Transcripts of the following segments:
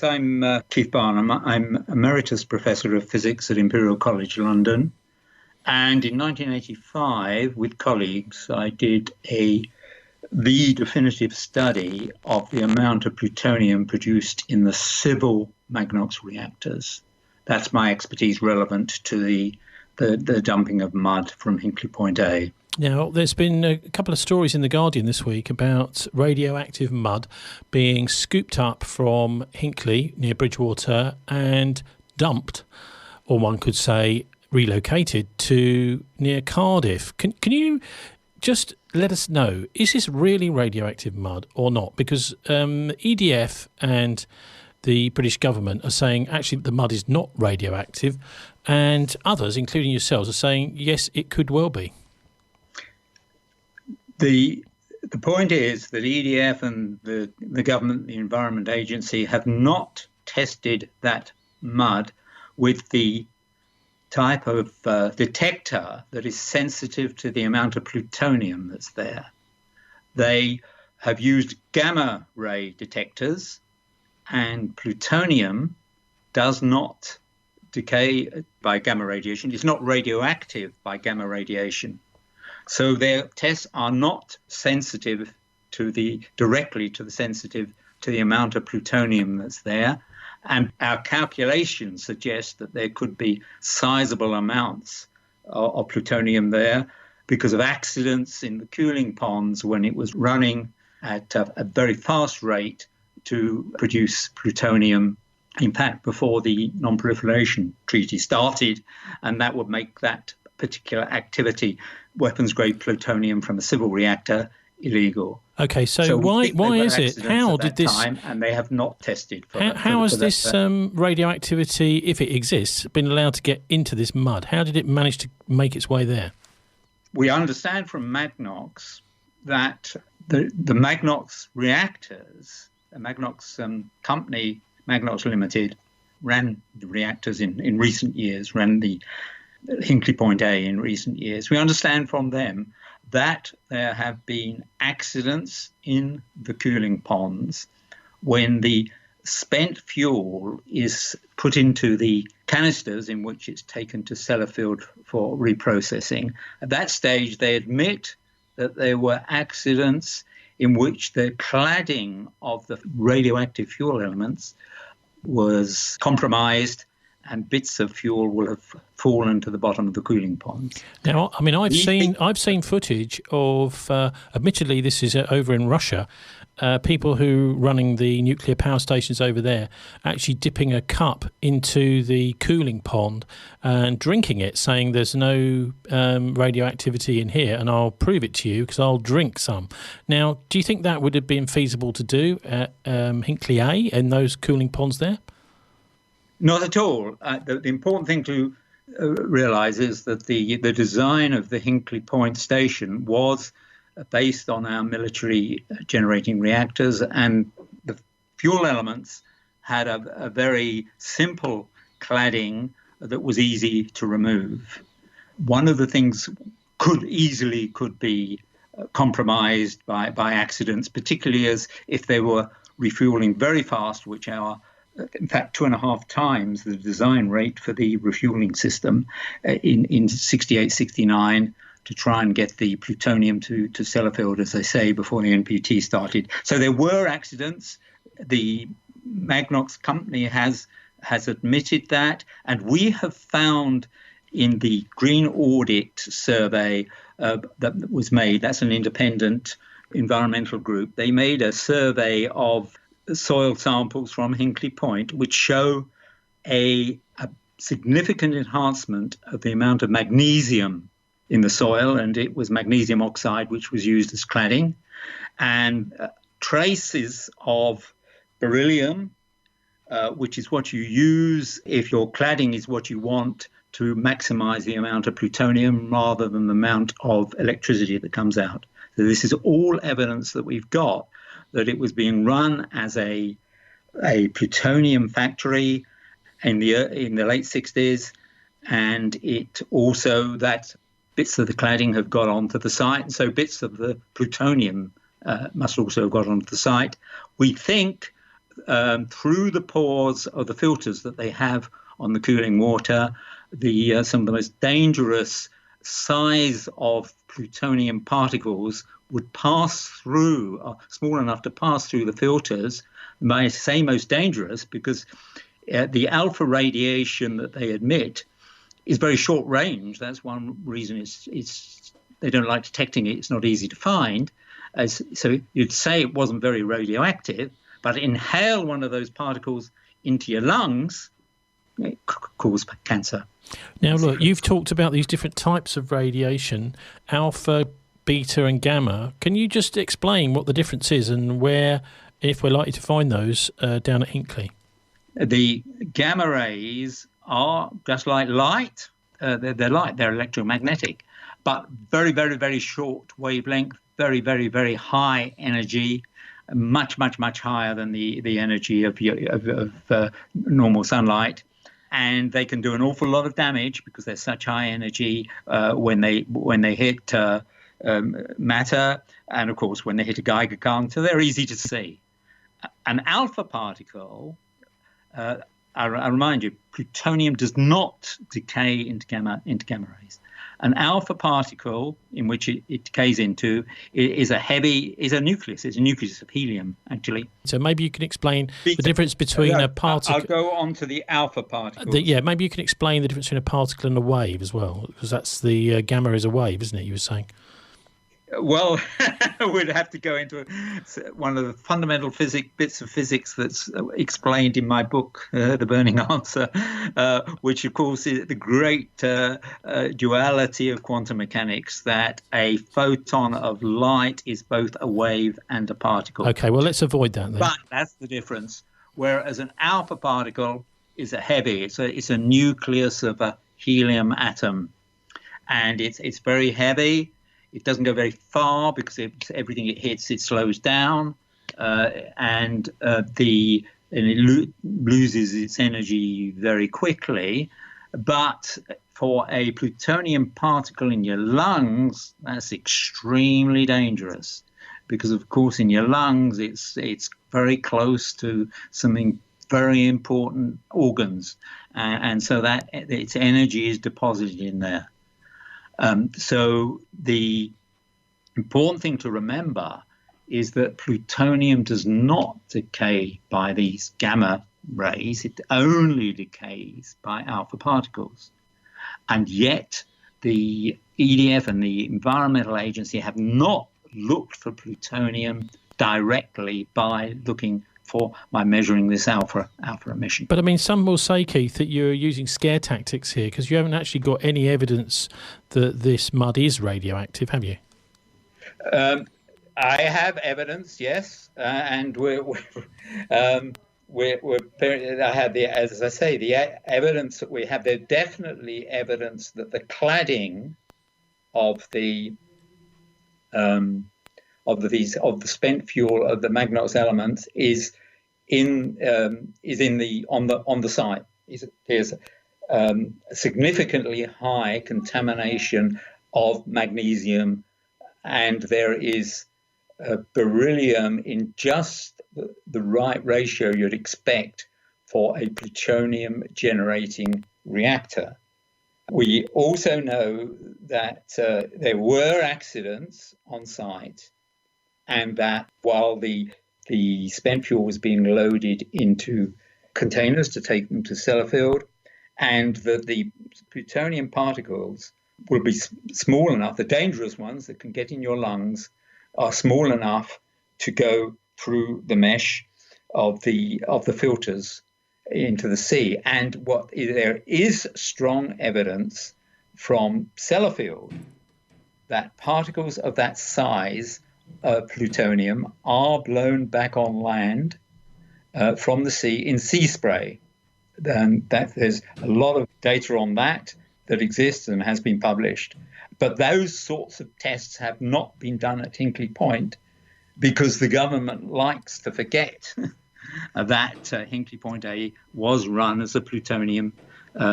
Yes, I'm Keith Barnham. I'm Emeritus Professor of Physics at Imperial College London. And in 1985, with colleagues, I did the definitive study of the amount of plutonium produced in the civil Magnox reactors. That's my expertise relevant to the dumping of mud from Hinkley Point A. Now, there's been a couple of stories in The Guardian this week about radioactive mud being scooped up from Hinkley near Bridgwater and dumped, or one could say relocated to near Cardiff. Can you just let us know, is this really radioactive mud or not? Because EDF and the British government are saying actually the mud is not radioactive, and others, including yourselves, are saying yes, it could well be. The point is that EDF and the government, the Environment Agency, have not tested that mud with the type of detector that is sensitive to the amount of plutonium that's there. They have used gamma ray detectors, and plutonium does not decay by gamma radiation. It's not radioactive by gamma radiation. So their tests are not sensitive directly to the amount of plutonium that's there. And our calculations suggest that there could be sizable amounts of plutonium there because of accidents in the cooling ponds when it was running at a very fast rate to produce plutonium, in fact, before the Non-Proliferation Treaty started, and that would make that particular activity, weapons-grade plutonium from a civil reactor, illegal. Okay, so why is it? How did this? And they have not tested. How has this radioactivity, if it exists, been allowed to get into this mud? How did it manage to make its way there? We understand from Magnox that the Magnox reactors, the Magnox company, Magnox Limited, ran the reactors in recent years, ran the Hinkley Point A in recent years. We understand from them that there have been accidents in the cooling ponds when the spent fuel is put into the canisters in which it's taken to Sellafield for reprocessing. At that stage, they admit that there were accidents in which the cladding of the radioactive fuel elements was compromised and bits of fuel will have fallen to the bottom of the cooling ponds. Now, I mean, I've seen footage of, admittedly, this is over in Russia, people who running the nuclear power stations over there actually dipping a cup into the cooling pond and drinking it, saying there's no radioactivity in here, and I'll prove it to you because I'll drink some. Now, do you think that would have been feasible to do at Hinkley A in those cooling ponds there? Not at all. The important thing to realise is that the design of the Hinkley Point station was based on our military generating reactors, and the fuel elements had a very simple cladding that was easy to remove. One of the things could be compromised by accidents, particularly as if they were refueling very fast, which are in fact 2.5 times the design rate for the refueling system in 68, 69 to try and get the plutonium to Sellafield, as they say, before the NPT started. So there were accidents. The Magnox company has admitted that, and we have found in the Green Audit survey that was made, that's an independent environmental group, they made a survey of soil samples from Hinkley Point, which show a significant enhancement of the amount of magnesium in the soil, and it was magnesium oxide which was used as cladding, and traces of beryllium, which is what you use if your cladding is what you want to maximize the amount of plutonium rather than the amount of electricity that comes out. So this is all evidence that we've got that it was being run as a plutonium factory in the late 60s, and it also that bits of the cladding have got onto the site, and so bits of the plutonium must also have got onto the site. We think through the pores of the filters that they have on the cooling water, some of the most dangerous size of plutonium particles would pass through, small enough to pass through the filters. I say most dangerous because the alpha radiation that they emit is very short range. That's one reason they don't like detecting it. It's not easy to find. So you'd say it wasn't very radioactive, but inhale one of those particles into your lungs, it could cause cancer. Now, look, you've talked about these different types of radiation, alpha, beta and gamma. Can you just explain what the difference is and where, if we're likely to find those down at Hinkley? The gamma rays are just like light. They're light. They're electromagnetic, but very, very, very short wavelength, very, very, very high energy, much, much, much higher than the energy of normal sunlight. And they can do an awful lot of damage because they're such high energy when they hit matter, and of course when they hit a Geiger counter, they're easy to see. An alpha particle, I remind you, plutonium does not decay into gamma rays. An alpha particle, in which it decays into, is a nucleus. It's a nucleus of helium, actually. So maybe you can explain the difference between a particle. I'll go on to the alpha particle. Maybe you can explain the difference between a particle and a wave as well, because that's the gamma is a wave, isn't it? You were saying. Well, we'd have to go into one of the fundamental bits of physics that's explained in my book, The Burning Answer, which, of course, is the great duality of quantum mechanics, that a photon of light is both a wave and a particle. Okay, well, let's avoid that then. But that's the difference. Whereas an alpha particle is a heavy. It's a nucleus of a helium atom. And it's very heavy. It doesn't go very far because everything it hits, it slows down, and it loses its energy very quickly. But for a plutonium particle in your lungs, that's extremely dangerous because, of course, in your lungs, it's very close to something very important organs, and so that its energy is deposited in there. So the important thing to remember is that plutonium does not decay by these gamma rays. It only decays by alpha particles. And yet the EDF and the Environmental Agency have not looked for plutonium directly by measuring this alpha emission. But I mean, some will say, Keith, that you're using scare tactics here because you haven't actually got any evidence that this mud is radioactive, have you? I have evidence, yes, and as I say, the evidence that we have. There's definitely evidence that the cladding of the spent fuel of the magnetic elements is on the site. There's significantly high contamination of magnesium, and there is beryllium in just the right ratio you'd expect for a plutonium generating reactor. We also know that there were accidents on site, and that while the spent fuel was being loaded into containers to take them to Sellafield, and that the plutonium particles will be small enough, the dangerous ones that can get in your lungs are small enough to go through the mesh of the filters into the sea. And there is strong evidence from Sellafield that particles of that size of plutonium are blown back on land from the sea in sea spray. And that there's a lot of data on that exists and has been published. But those sorts of tests have not been done at Hinkley Point because the government likes to forget that Hinkley Point A was run as a plutonium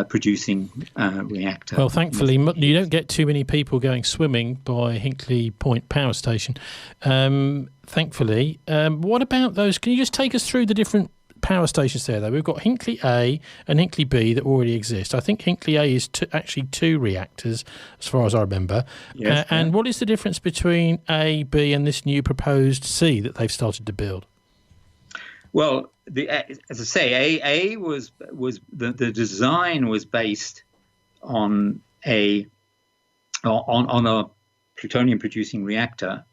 producing reactor. Well, thankfully, you don't get too many people going swimming by Hinkley Point Power Station. Thankfully. What about those? Can you just take us through the different power stations there, though. We've got Hinkley A and Hinkley B that already exist. I think Hinkley A is actually 2 reactors, as far as I remember. Yes, and what is the difference between A, B, and this new proposed C that they've started to build? Well, as I say, A was the design was based on a plutonium producing reactor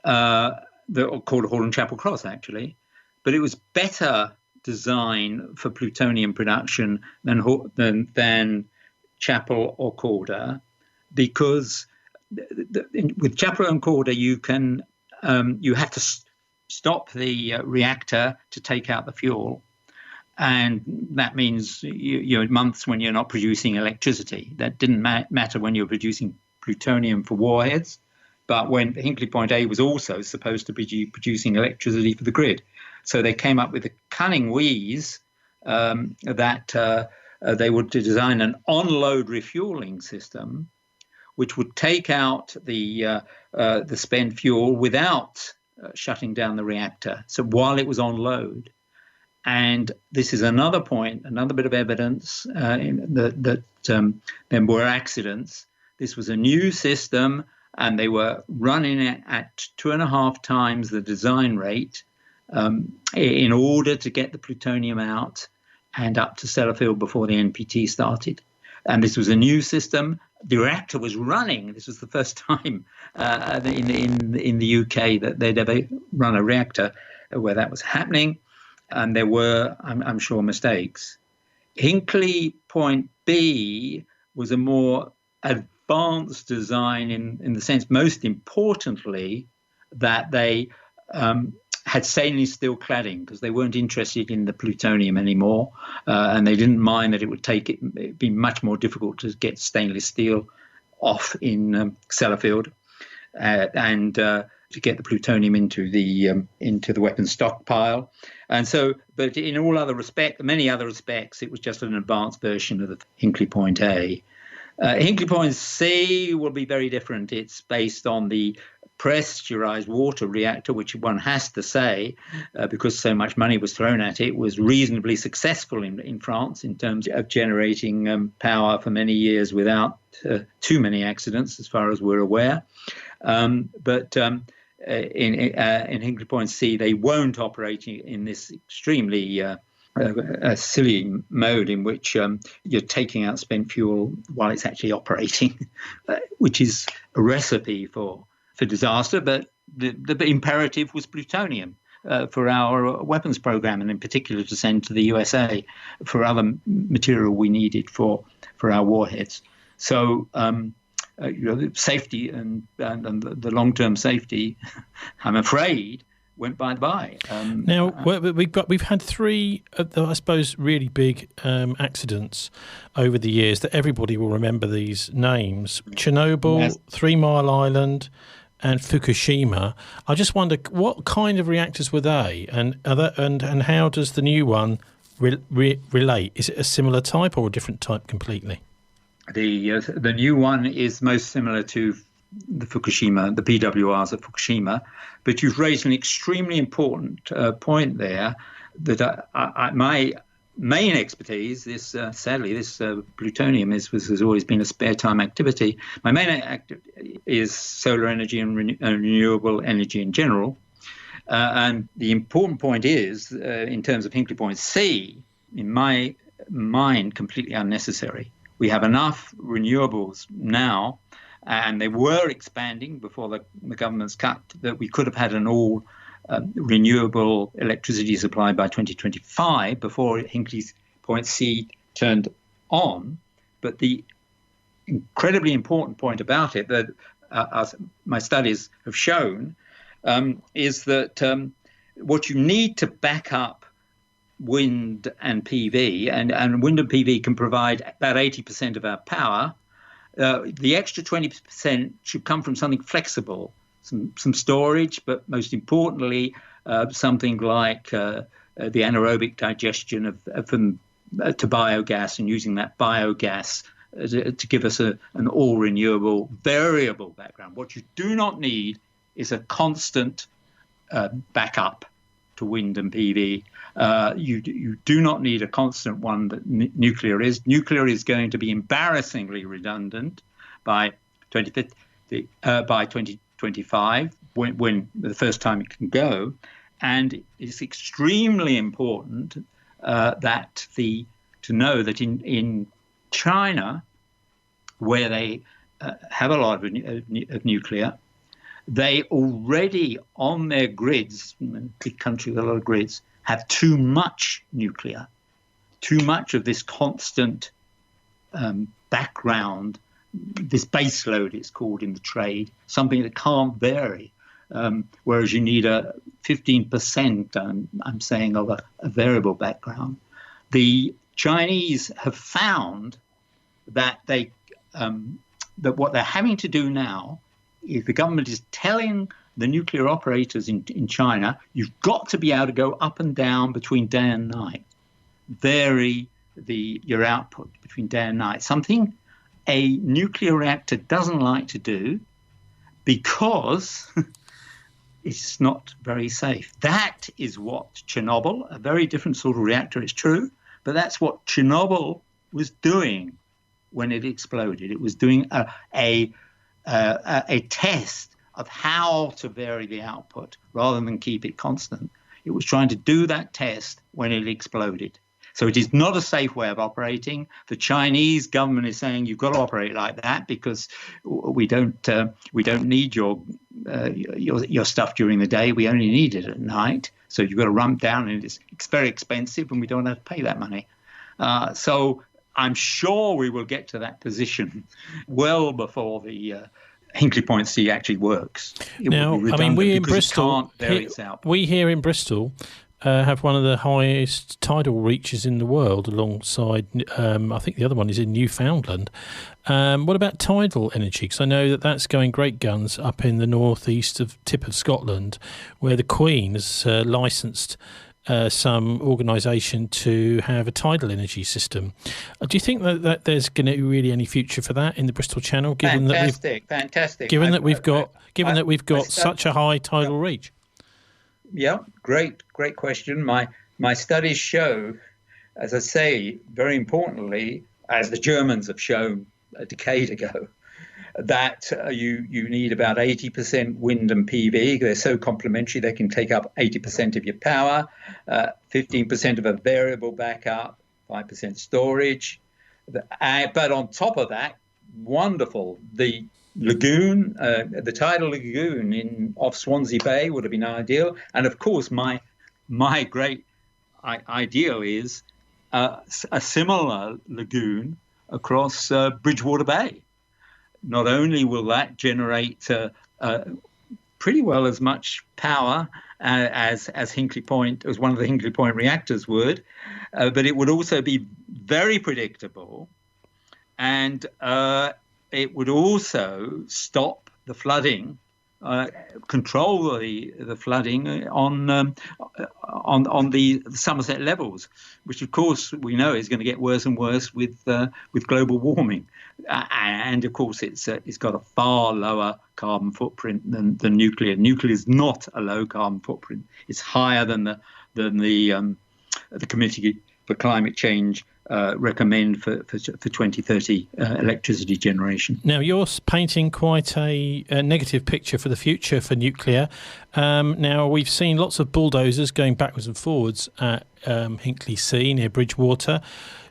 called Hall and Chapel Cross, actually, but it was better designed for plutonium production than Chapel or Calder, because with Chapel and Calder you have to stop the reactor to take out the fuel, and that means you're months when you're not producing electricity. That didn't matter when you're producing plutonium for warheads, but when Hinkley Point A was also supposed to be producing electricity for the grid. So they came up with a cunning wheeze that they would design an on-load refueling system, which would take out the spent fuel without shutting down the reactor. So while it was on load. And this is another point, another bit of evidence that there were accidents. This was a new system, and they were running it at 2.5 times the design rate in order to get the plutonium out and up to Sellafield before the NPT started. And this was a new system. The reactor was running. This was the first time in the UK that they'd ever run a reactor where that was happening. And there were, I'm sure, mistakes. Hinkley Point B was a more advanced design in the sense, most importantly, that they had stainless steel cladding, because they weren't interested in the plutonium anymore, and they didn't mind that it'd be much more difficult to get stainless steel off in Sellafield, and to get the plutonium into the weapons stockpile. And so, but in many other respects, it was just an advanced version of the Hinkley Point A. Hinkley Point C will be very different. It's based on the pressurized water reactor, which one has to say, because so much money was thrown at it, was reasonably successful in France in terms of generating power for many years without too many accidents, as far as we're aware. But in Hinkley Point C, they won't operate in this extremely a silly mode in which you're taking out spent fuel while it's actually operating, which is a recipe for disaster. But the imperative was plutonium for our weapons program, and in particular to send to the USA for other material we needed for our warheads. So safety and the long-term safety, I'm afraid, went by. Now we've had 3, I suppose, really big accidents over the years that everybody will remember these names: Chernobyl, yes. 3 Mile Island, and Fukushima. I just wonder, what kind of reactors were they, and how does the new one relate? Is it a similar type or a different type completely? The new one is most similar to the Fukushima, the PWRs at Fukushima, but you've raised an extremely important point there. That my main expertise, sadly, this plutonium has always been a spare time activity. My main activity is solar energy and renewable energy in general. And the important point is, in terms of Hinkley Point C, in my mind, completely unnecessary. We have enough renewables now, and they were expanding before the government's cut, that we could have had an all renewable electricity supply by 2025 before Hinkley Point C turned on. But the incredibly important point about it, that as my studies have shown, is that what you need to back up wind and PV, and wind and PV can provide about 80% of our power. The extra 20% should come from something flexible, some storage, but most importantly, something like the anaerobic digestion to biogas, and using that biogas to give us an all renewable variable background. What you do not need is a constant backup to wind and PV. You do not need a constant one that nuclear is. Nuclear is going to be embarrassingly redundant by 2050, by 2025, when the first time it can go. And it's extremely important to know that in China, where they have a lot of nuclear, they already on their grids, big country with a lot of grids, have too much nuclear, too much of this constant background, this base load it's called in the trade, something that can't vary. Whereas you need a 15%, I'm saying, of a variable background. The Chinese have found that that what they're having to do now is the government is telling the nuclear operators in China, you've got to be able to go up and down between day and night, vary your output between day and night, something a nuclear reactor doesn't like to do because it's not very safe. That is what Chernobyl, a very different sort of reactor, it's true, but that's what Chernobyl was doing when it exploded. It was doing a test of how to vary the output rather than keep it constant. It was trying to do that test when it exploded. So it is not a safe way of operating. The Chinese government is saying you've got to operate like that because we don't need your stuff during the day. We only need it at night. So you've got to ramp down, and it's very expensive, and we don't have to pay that money. So I'm sure we will get to that position well before the Hinkley Point C actually works. Now, I mean, we in Bristol, we here in Bristol have one of the highest tidal reaches in the world alongside, I think the other one is in Newfoundland. What about tidal energy? Because I know that that's going great guns up in the northeast tip of Scotland, where the Queen has licensed some organisation to have a tidal energy system. Do you think that there's going to be really any future for that in the Bristol Channel? Fantastic. Given that we've got such a high tidal reach. Yeah, great question. My studies show, as I say, very importantly, as the Germans have shown a decade ago, that you need about 80% wind and PV. They're so complementary, they can take up 80% of your power, 15% of a variable backup, 5% storage. But on top of that, wonderful, the lagoon, the tidal lagoon off Swansea Bay would have been ideal. And of course, my great ideal is a similar lagoon across Bridgwater Bay. Not only will that generate pretty well as much power as Hinkley Point, as one of the Hinkley Point reactors would, but it would also be very predictable, and it would also stop the flooding, control the flooding on the Somerset levels, which of course we know is going to get worse and worse with global warming, and of course it's got a far lower carbon footprint than nuclear. Nuclear is not a low carbon footprint; it's higher than the Committee for Climate Change recommend for 2030 electricity generation. Now, you're painting quite a negative picture for the future for nuclear. Now, we've seen lots of bulldozers going backwards and forwards at Hinkley C near Bridgwater.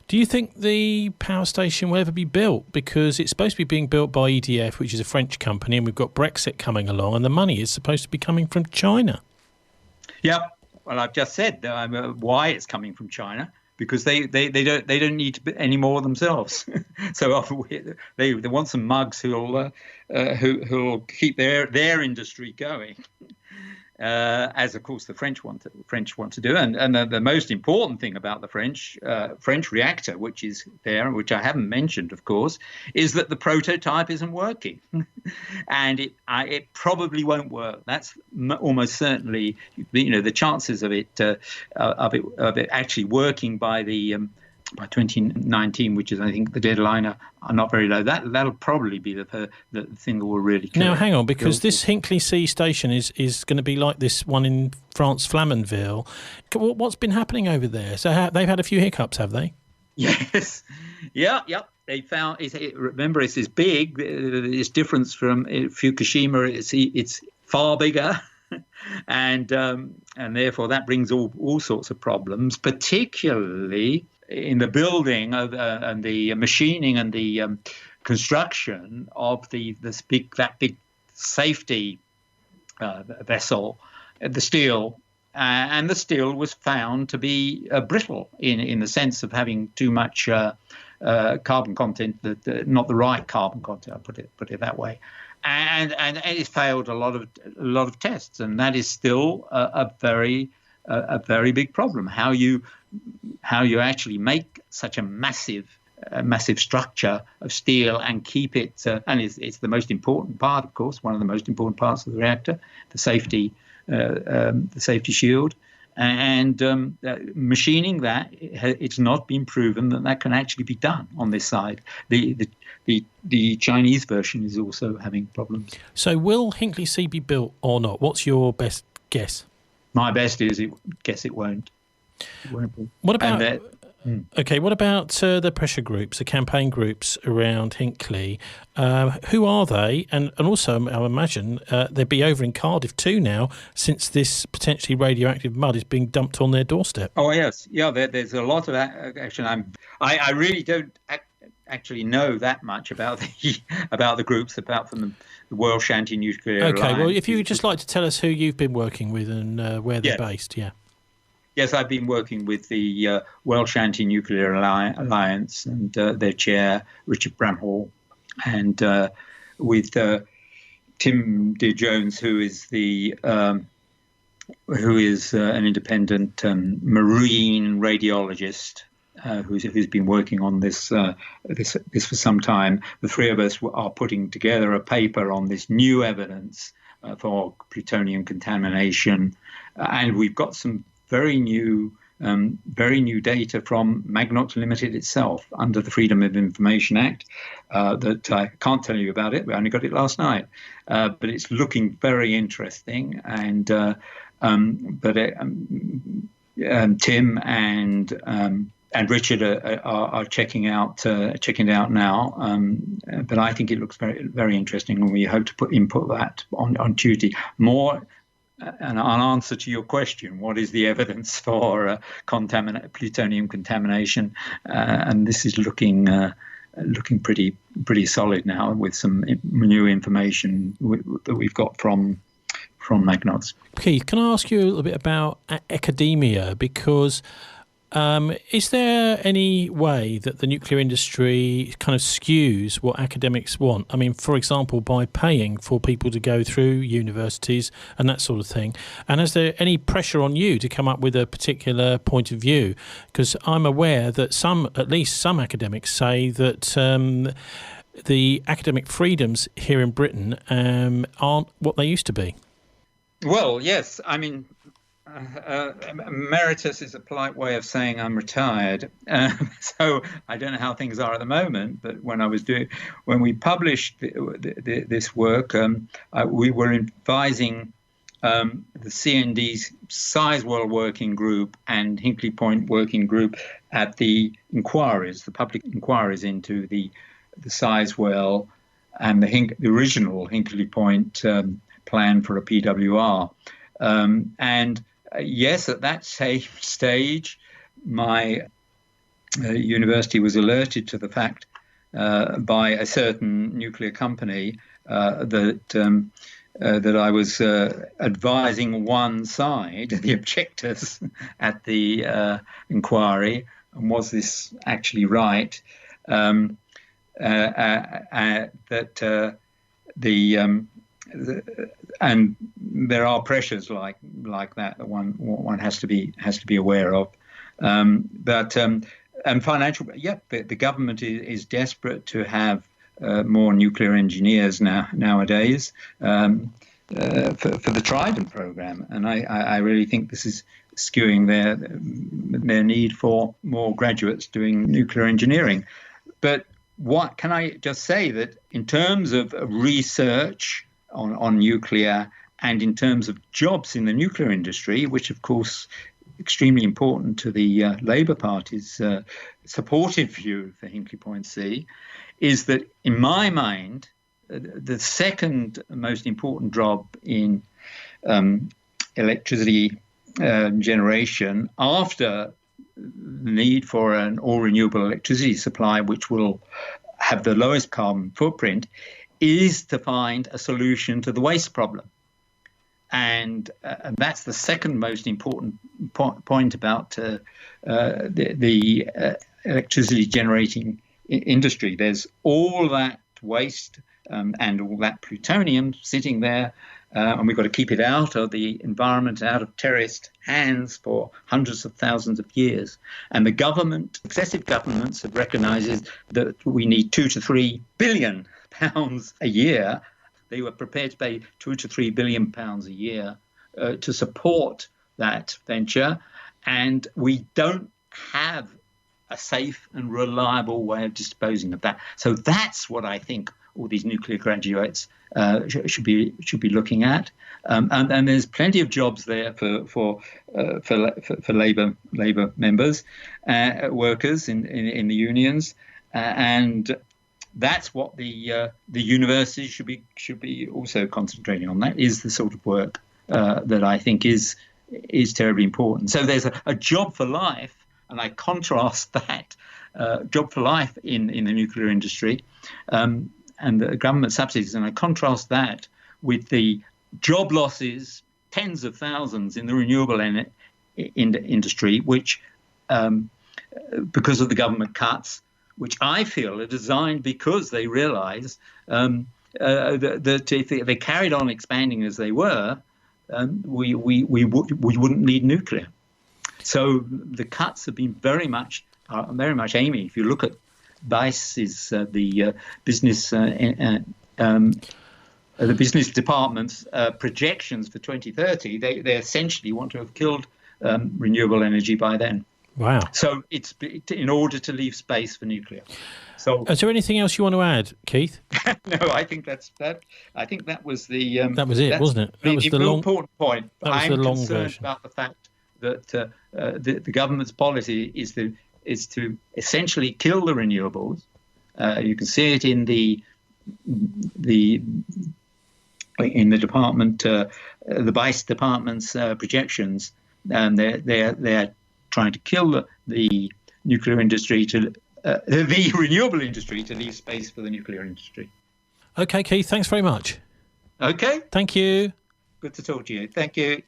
Do you think the power station will ever be built? Because it's supposed to be being built by EDF, which is a French company, and we've got Brexit coming along, and the money is supposed to be coming from China. Yeah, well, I've just said why it's coming from China. Because they don't need to any more themselves, so they want some mugs who'll keep their industry going, as of course the French want to do. And the most important thing about the French reactor, which is there, which I haven't mentioned, of course, is that the prototype isn't working, and it probably won't work. That's almost certainly, the chances of it actually working by the by 2019, which is, I think, the deadline, are not very low. That'll probably be the thing that will really kill Now, it. hang on, because this Hinkley C station is going to be like this one in France, Flamanville. What's been happening over there? So they've had a few hiccups, have they? Yes. Yeah. They found. Remember, it's this big. It's difference from Fukushima. It's far bigger. And therefore that brings all sorts of problems, particularly in the building of and the machining and the construction of that big safety vessel, the steel. And the steel was found to be brittle in the sense of having too much carbon content, not the right carbon content. I'll put it that way. And it failed a lot of tests, and that is still a very big problem. How you actually make such a massive structure of steel and keep it, and it's the most important part, of course, one of the most important parts of the reactor, the safety shield. And machining that, it's not been proven that can actually be done on this side. The Chinese version is also having problems. So will Hinkley C be built or not? What's your best guess? My best is guess it won't. It won't be. What about? Okay, what about the pressure groups, the campaign groups around Hinkley? Who are they? And also, I imagine they'd be over in Cardiff too now, since this potentially radioactive mud is being dumped on their doorstep. Oh yes, yeah. There's a lot of action. I really don't actually know that much about the groups, apart from the World Shanty Nuclear Alliance. Okay, well, if you would just like to tell us who you've been working with and where they're based, yeah. Yes, I've been working with the World Shanty Nuclear Alliance and their chair, Richard Bramhall, and with Tim Dear Jones, who is an independent marine radiologist who's been working on this for some time. The three of us are putting together a paper on this new evidence for plutonium contamination, and we've got some very new data from Magnox Limited itself under the Freedom of Information Act that I can't tell you about it. We only got it last night, but it's looking very interesting. And Tim and Richard are checking it out now. But I think it looks very, very interesting, and we hope to input that on Tuesday. More. And an answer to your question, what is the evidence for plutonium contamination? And this is looking pretty solid now with some new information that we've got from Magnox. Keith, can I ask you a little bit about academia? Because is there any way that the nuclear industry kind of skews what academics want? I mean, for example, by paying for people to go through universities and that sort of thing. And is there any pressure on you to come up with a particular point of view? Because I'm aware that at least some academics say that the academic freedoms here in Britain aren't what they used to be. Well, yes. I mean, emeritus is a polite way of saying I'm retired. So I don't know how things are at the moment, but when we published this work, we were advising the CND's Sizewell working group and Hinkley Point working group at the public inquiries into the Sizewell and the original Hinkley Point plan for a PWR. And yes, at that same stage, my university was alerted to the fact by a certain nuclear company that I was advising one side, the objectors, at the inquiry, and was this actually right? And there are pressures like that one has to be aware of, and financial. The government is desperate to have more nuclear engineers nowadays for the Trident program, and I really think this skewing their need for more graduates doing nuclear engineering. But what can I just say that in terms of research on nuclear and in terms of jobs in the nuclear industry, which of course extremely important to the Labour Party's supportive view for Hinkley Point C, is that in my mind, the second most important job in electricity generation after the need for an all-renewable electricity supply, which will have the lowest carbon footprint, is to find a solution to the waste problem. And that's the second most important point about the electricity generating industry. There's all that waste and all that plutonium sitting there, and we've got to keep it out of the environment, out of terrorist hands for hundreds of thousands of years. And the government, successive governments, have recognised that we need 2 to 3 billion pounds a year. They were prepared to pay 2 to 3 billion pounds a year to support that venture, and we don't have a safe and reliable way of disposing of that. So that's what I think all these nuclear graduates should be looking at, and there's plenty of jobs there for Labour members, workers in the unions, and that's what the universities should be also concentrating on. That is the sort of work that I think is terribly important. So there's a job for life, and I contrast that job for life in the nuclear industry and the government subsidies, and I contrast that with the job losses, tens of thousands in the renewable industry, which because of the government cuts, which I feel are designed because they realise that if they carried on expanding as they were, we wouldn't need nuclear. So the cuts have been very much aiming. If you look at BICE's the business department's projections for 2030, they essentially want to have killed renewable energy by then. Wow! So it's in order to leave space for nuclear. So, is there anything else you want to add, Keith? No, I think that's that. I think that was the that was it, wasn't it? That was the long important point. That was the long version. About the fact that the government's policy is to essentially kill the renewables. You can see it in the department, the BICE department's projections. They're trying to kill the nuclear industry the renewable industry to leave space for the nuclear industry. Okay, Keith, thanks very much. Okay. Thank you. Good to talk to you. Thank you.